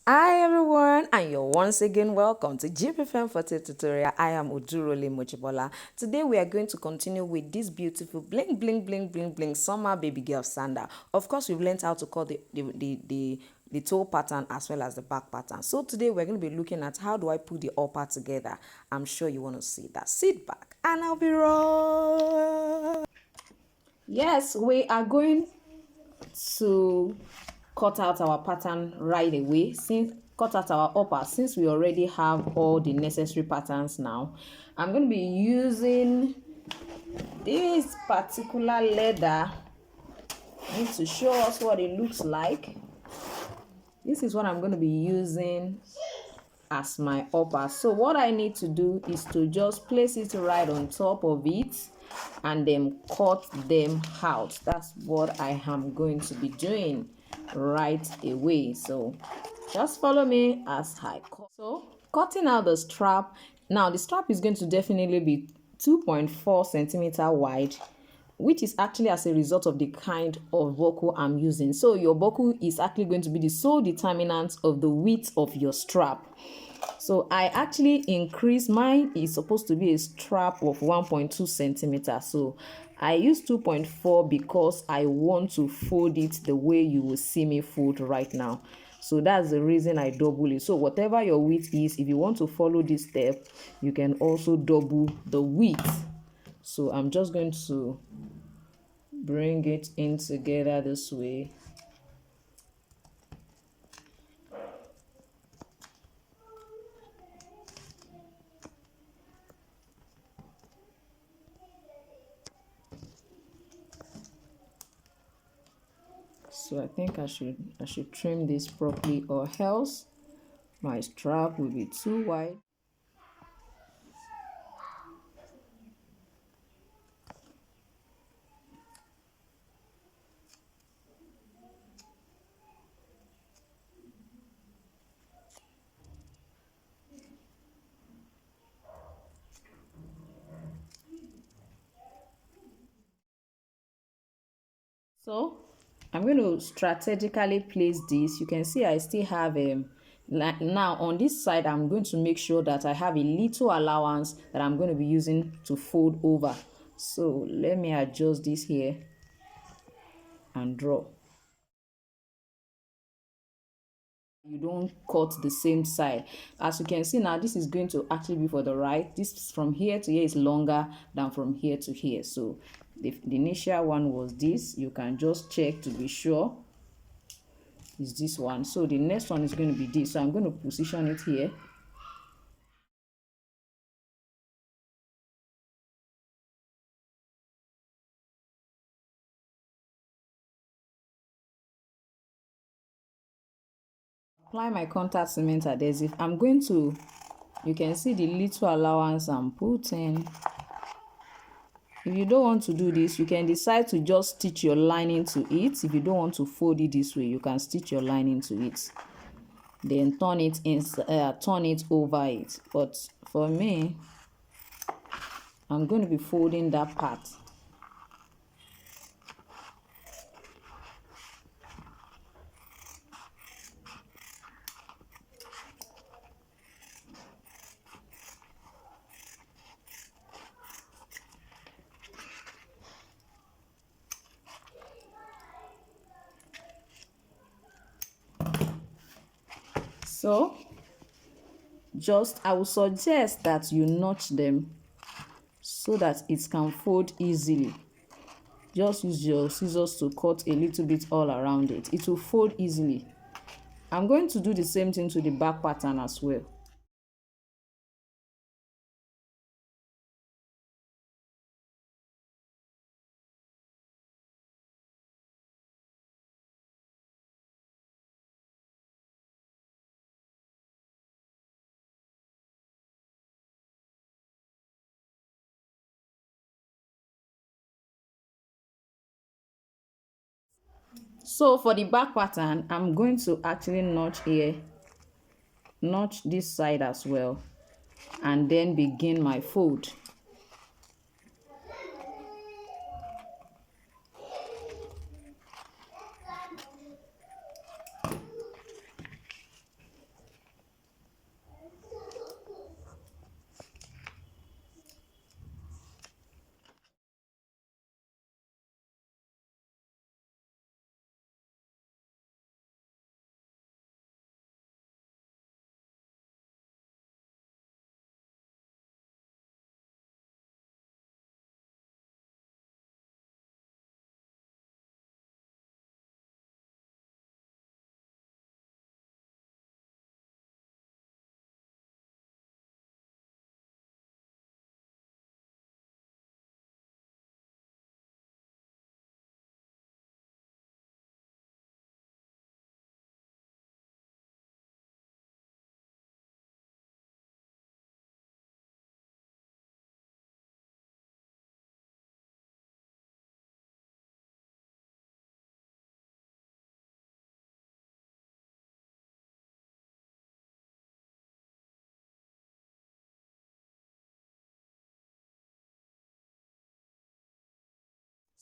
Hi everyone, and you're once again welcome to Jibbyfem Forte tutorial. I am Ujurole Mochibola. Today we are going to continue with this beautiful bling summer baby girl sandal. Of course, we've learned how to cut the toe pattern as well as the back pattern. So today we're going to be looking at how do I put the upper together. I'm sure you want to see that. Sit back and I'll be right. Yes, we are going to cut out our pattern right away, since cut out our upper, since we already have all the necessary patterns. Now I'm going to be using this particular leather to show us what it looks like. This is what I'm going to be using as my upper. So what I need to do is to just place it right on top of it and then cut them out. That's what I am going to be doing right away. So just follow me as I cut. So cutting out the strap. Now the strap is going to definitely be 2.4 centimeter wide, which is actually as a result of the kind of buckle I'm using. So your buckle is actually going to be the sole determinant of the width of your strap. So I actually increased, mine is supposed to be a strap of 1.2 centimeters. So I use 2.4 because I want to fold it the way you will see me fold right now. So that's the reason I double it. So whatever your width is, if you want to follow this step, you can also double the width. So I'm just going to bring it in together this way. So I think I should trim this properly, or else my strap will be too wide. So I'm going to strategically place this. You can see I still have now on this side. I'm going to make sure that I have a little allowance that I'm going to be using to fold over. So let me adjust this here and draw. You don't cut the same side. As you can see now, this is going to actually be for the right. This from here to here is longer than from here to here. So the initial one was this. You can just check to be sure is this one. So the next one is going to be this. So I'm going to position it here. Apply my contact cement adhesive. I'm going to, you can see the little allowance I'm putting. If you don't want to do this, you can decide to just stitch your lining to it. If you don't want to fold it this way, you can stitch your lining to it. Then turn it over it. But for me, I'm going to be folding that part. So just, I would suggest that you notch them so that it can fold easily. Just use your scissors to cut a little bit all around it. It will fold easily. I'm going to do the same thing to the back pattern as well. So for the back pattern, I'm going to actually notch here, notch this side as well, and then begin my fold.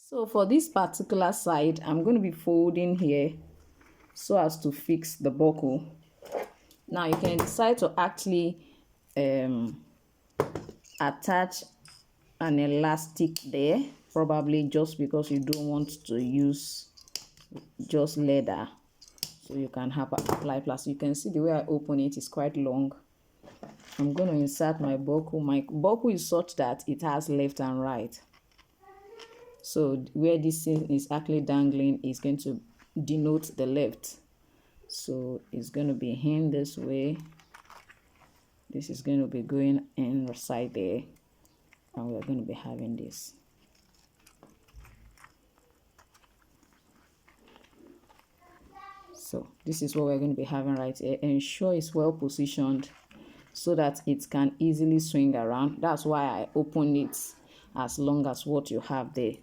So for this particular side, I'm going to be folding here so as to fix the buckle. Now you can decide to actually attach an elastic there, probably just because you don't want to use just leather, so you can have apply plus. You can see the way I open it is quite long. I'm going to insert my buckle. My buckle is such that it has left and right, so where this thing is actually dangling is going to denote the left, so it's going to be in this way. This is going to be going inside there, and we're going to be having this. So this is what we're going to be having right here. Ensure it's well positioned so that it can easily swing around. That's why I open it as long as what you have there.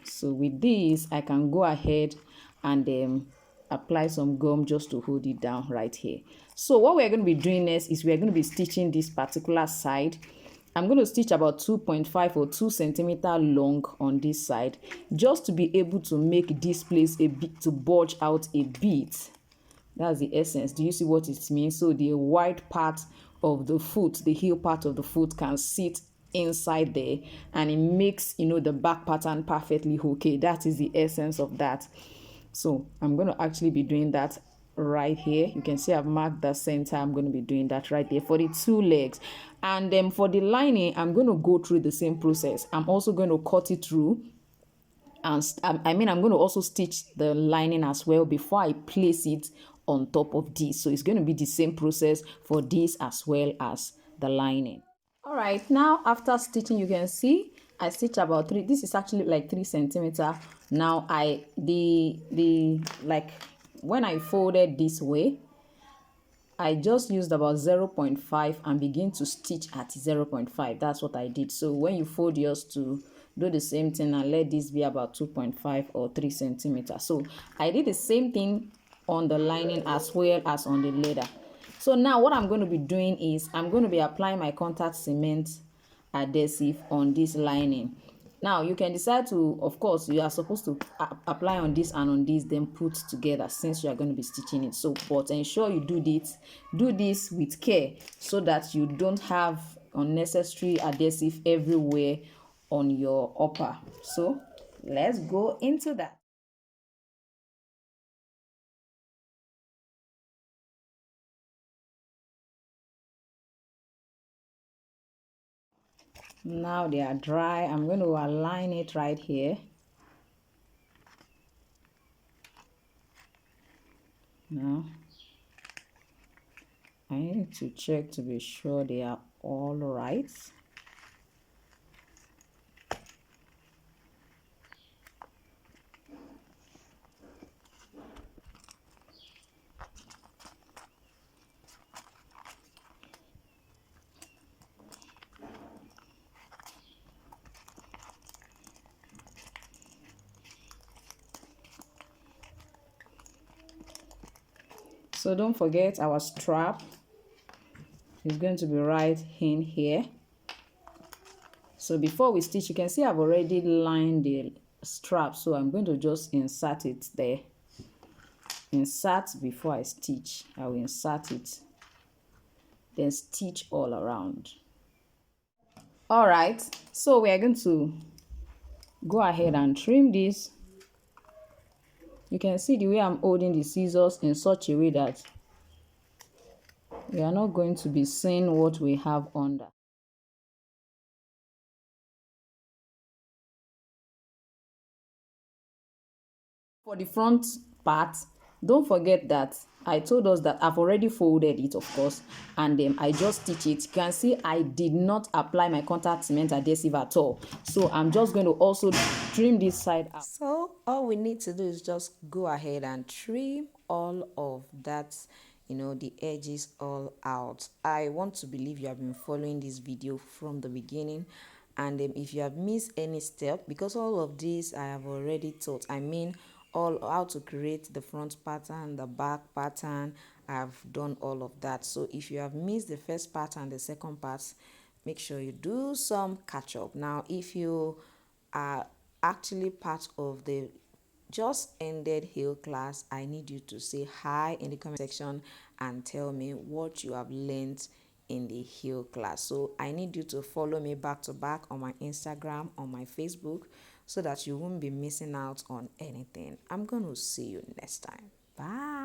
So with this, I can go ahead and apply some gum just to hold it down right here. So what we're going to be doing next is we're going to be stitching this particular side. I'm going to stitch about 2.5 or 2 centimeter long on this side, just to be able to make this place a bit, to bulge out a bit. That's the essence. Do you see what it means? So the wide part of the foot, the heel part of the foot, can sit inside there, and it makes, you know, the back pattern perfectly okay. That is the essence of that. So I'm going to actually be doing that right here. You can see I've marked the center. I'm going to be doing that right there for the 2 legs. And then for the lining, I'm going to go through the same process. I'm also going to cut it through, and I'm going to also stitch the lining as well before I place it on top of this. So it's going to be the same process for this as well as the lining. All right, now after stitching, you can see I stitch about 3. This is actually like 3 centimeter. Now like when I folded this way, I just used about 0.5 and begin to stitch at 0.5. That's what I did. So when you fold yours, to do the same thing and let this be about 2.5 or 3 centimeters. So I did the same thing on the lining as well as on the leather. So now what I'm going to be doing is I'm going to be applying my contact cement adhesive on this lining. Now you can decide to, of course, you are supposed to apply on this and on this, then put together, since you are going to be stitching it. So but ensure you do this with care, so that you don't have unnecessary adhesive everywhere on your upper. So let's go into that. Now they are dry. I'm going to align it right here. Now I need to check to be sure they are all right. So don't forget, our strap is going to be right in here. So before we stitch, you can see I've already lined the strap, so I'm going to just insert it there. Insert before I stitch. I will insert it, then stitch all around. All right, so we are going to go ahead and trim this. You can see the way I'm holding the scissors in such a way that we are not going to be seeing what we have under. For the front part, don't forget that I told us that I've already folded it, of course, and then I just stitch it. You can see I did not apply my contact cement adhesive at all. So I'm just going to also trim this side out. So all we need to do is just go ahead and trim all of that, you know, the edges all out. I want to believe you have been following this video from the beginning, and if you have missed any step, because all of this I have already taught, all how to create the front pattern, the back pattern. I've done all of that. So if you have missed the first part and the second part, make sure you do some catch up. Now if you are actually part of the just ended heel class, I need you to say hi in the comment section and tell me what you have learned in the heel class. So I need you to follow me back to back on my Instagram, on my Facebook, so that you won't be missing out on anything. I'm going to see you next time. Bye.